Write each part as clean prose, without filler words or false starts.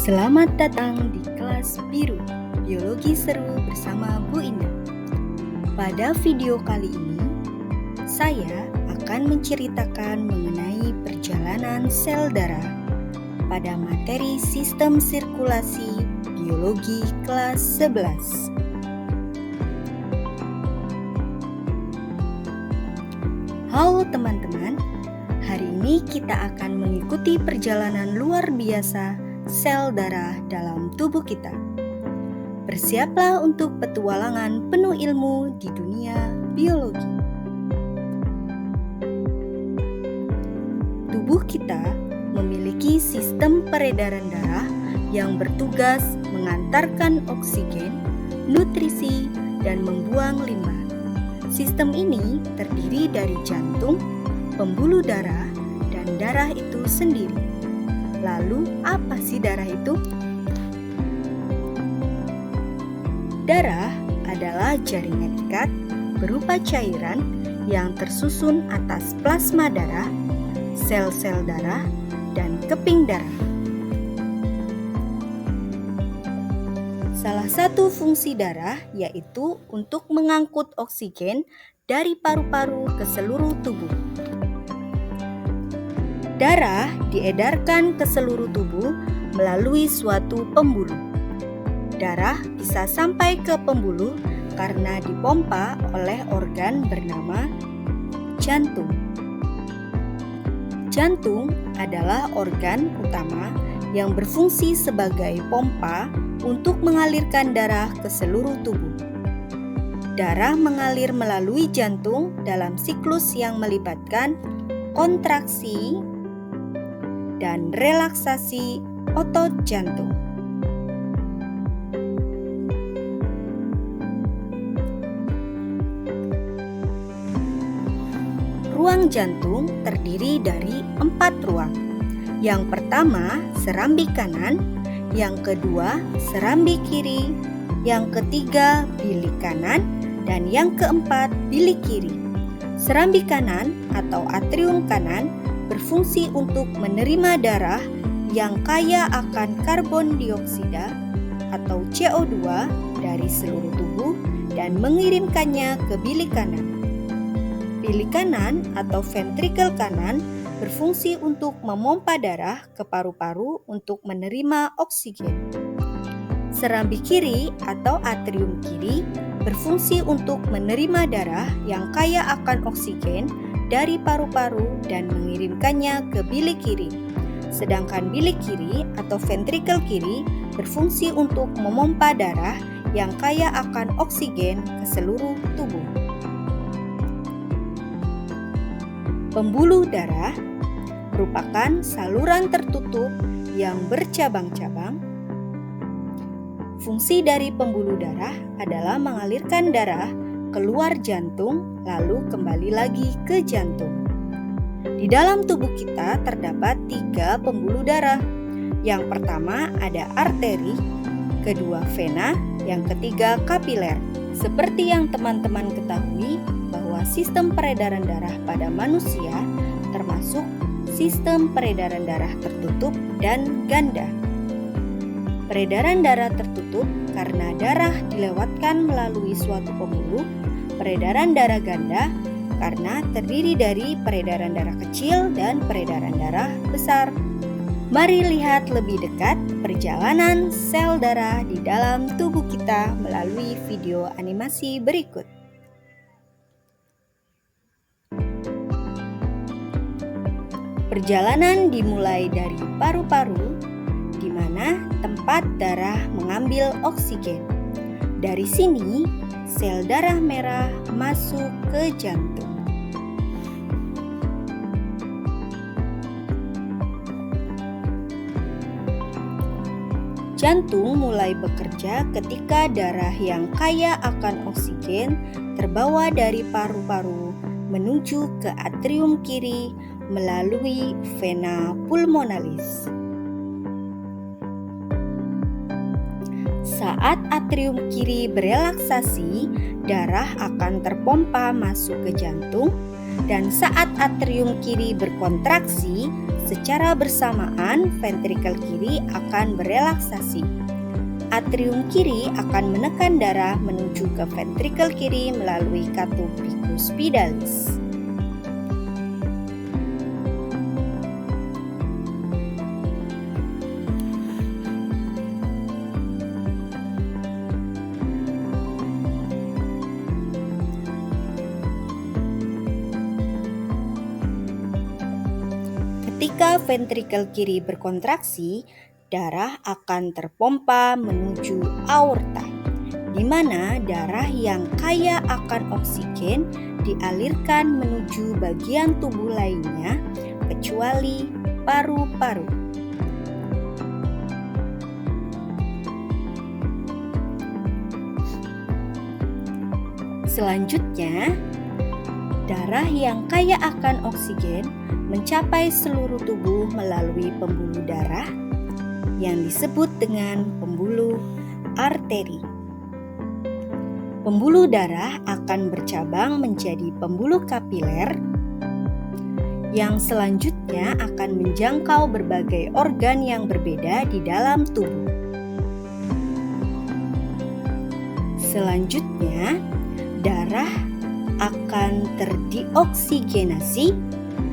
Selamat datang di kelas biru Biologi Seru bersama Bu Indah. Pada video kali ini, saya akan menceritakan mengenai perjalanan sel darah pada materi sistem sirkulasi biologi kelas 11. Halo teman-teman, hari ini kita akan mengikuti perjalanan luar biasa sel darah dalam tubuh kita. Bersiaplah untuk petualangan penuh ilmu di dunia biologi. Tubuh kita memiliki sistem peredaran darah yang bertugas mengantarkan oksigen, nutrisi, dan membuang limbah. Sistem ini terdiri dari jantung, pembuluh darah, dan darah itu sendiri. Lalu, apa sih darah itu? Darah adalah jaringan ikat berupa cairan yang tersusun atas plasma darah, sel-sel darah, dan keping darah. Salah satu fungsi darah yaitu untuk mengangkut oksigen dari paru-paru ke seluruh tubuh. Darah diedarkan ke seluruh tubuh melalui suatu pembuluh. Darah bisa sampai ke pembuluh karena dipompa oleh organ bernama jantung. Jantung adalah organ utama yang berfungsi sebagai pompa untuk mengalirkan darah ke seluruh tubuh. Darah mengalir melalui jantung dalam siklus yang melibatkan kontraksi dan relaksasi otot jantung. Ruang jantung terdiri dari 4 ruang. Yang pertama, serambi kanan, yang kedua, serambi kiri, yang ketiga, bilik kanan, dan yang keempat, bilik kiri. Serambi kanan atau atrium kanan berfungsi untuk menerima darah yang kaya akan karbon dioksida atau CO2 dari seluruh tubuh dan mengirimkannya ke bilik kanan. Bilik kanan atau ventrikel kanan berfungsi untuk memompa darah ke paru-paru untuk menerima oksigen. Serambi kiri atau atrium kiri berfungsi untuk menerima darah yang kaya akan oksigen dari paru-paru dan mengirimkannya ke bilik kiri. Sedangkan bilik kiri atau ventrikel kiri berfungsi untuk memompa darah yang kaya akan oksigen ke seluruh tubuh. Pembuluh darah merupakan saluran tertutup yang bercabang-cabang. Fungsi dari pembuluh darah adalah mengalirkan darah keluar jantung lalu kembali lagi ke jantung. Di dalam tubuh kita terdapat 3 pembuluh darah. Yang pertama ada arteri, kedua vena, yang ketiga kapiler. Seperti yang teman-teman ketahui bahwa sistem peredaran darah pada manusia termasuk sistem peredaran darah tertutup dan ganda. Peredaran darah tertutup karena darah dilewatkan melalui suatu pembuluh. Peredaran darah ganda karena terdiri dari peredaran darah kecil dan peredaran darah besar. Mari lihat lebih dekat perjalanan sel darah di dalam tubuh kita melalui video animasi berikut. Perjalanan dimulai dari paru-paru, di mana tempat darah mengambil oksigen. Dari sini, sel darah merah masuk ke jantung. Jantung mulai bekerja ketika darah yang kaya akan oksigen terbawa dari paru-paru menuju ke atrium kiri melalui vena pulmonalis. Saat atrium kiri berelaksasi, darah akan terpompa masuk ke jantung, dan saat atrium kiri berkontraksi, secara bersamaan ventrikel kiri akan berelaksasi. Atrium kiri akan menekan darah menuju ke ventrikel kiri melalui katup bicupitalis. Ketika ventrikel kiri berkontraksi, darah akan terpompa menuju aorta, di mana darah yang kaya akan oksigen dialirkan menuju bagian tubuh lainnya, kecuali paru-paru. Selanjutnya, darah yang kaya akan oksigen mencapai seluruh tubuh melalui pembuluh darah yang disebut dengan pembuluh arteri. Pembuluh darah akan bercabang menjadi pembuluh kapiler yang selanjutnya akan menjangkau berbagai organ yang berbeda di dalam tubuh. Selanjutnya, darah akan terdioksigenasi.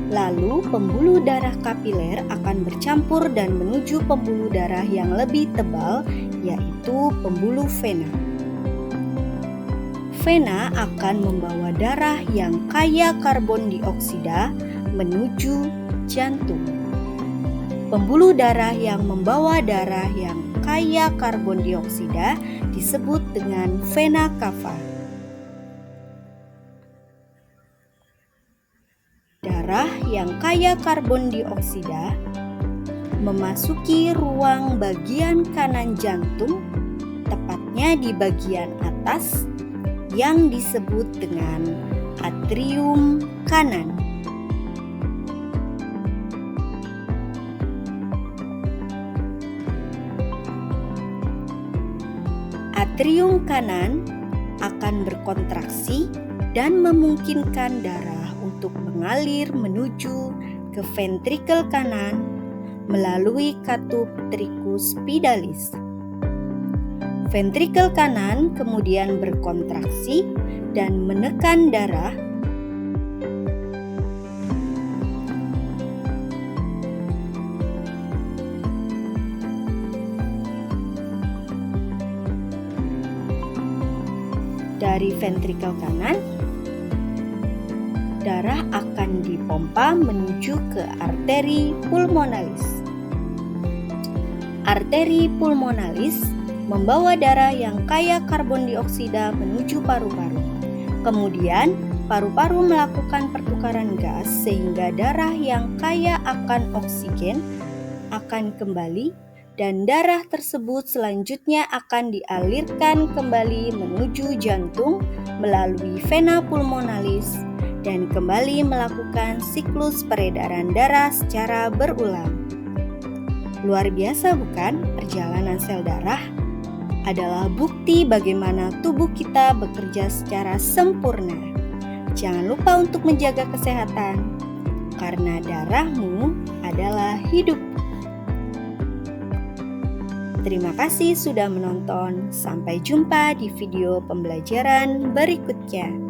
Lalu pembuluh darah kapiler akan bercampur dan menuju pembuluh darah yang lebih tebal, yaitu pembuluh vena. Vena akan membawa darah yang kaya karbon dioksida menuju jantung. Pembuluh darah yang membawa darah yang kaya karbon dioksida disebut dengan vena cava. Darah yang kaya karbon dioksida memasuki ruang bagian kanan jantung, tepatnya di bagian atas yang disebut dengan atrium kanan. Atrium kanan akan berkontraksi dan memungkinkan darah untuk mengalir menuju ke ventrikel kanan melalui katup tricuspidalis. Ventrikel kanan kemudian berkontraksi dan menekan darah dari ventrikel kanan. Darah akan dipompa menuju ke arteri pulmonalis. Arteri pulmonalis membawa darah yang kaya karbon dioksida menuju paru-paru. Kemudian, paru-paru melakukan pertukaran gas sehingga darah yang kaya akan oksigen akan kembali dan darah tersebut selanjutnya akan dialirkan kembali menuju jantung melalui vena pulmonalis dan kembali melakukan siklus peredaran darah secara berulang. Luar biasa bukan? Perjalanan sel darah adalah bukti bagaimana tubuh kita bekerja secara sempurna. Jangan lupa untuk menjaga kesehatan, karena darahmu adalah hidup. Terima kasih sudah menonton. Sampai jumpa di video pembelajaran berikutnya.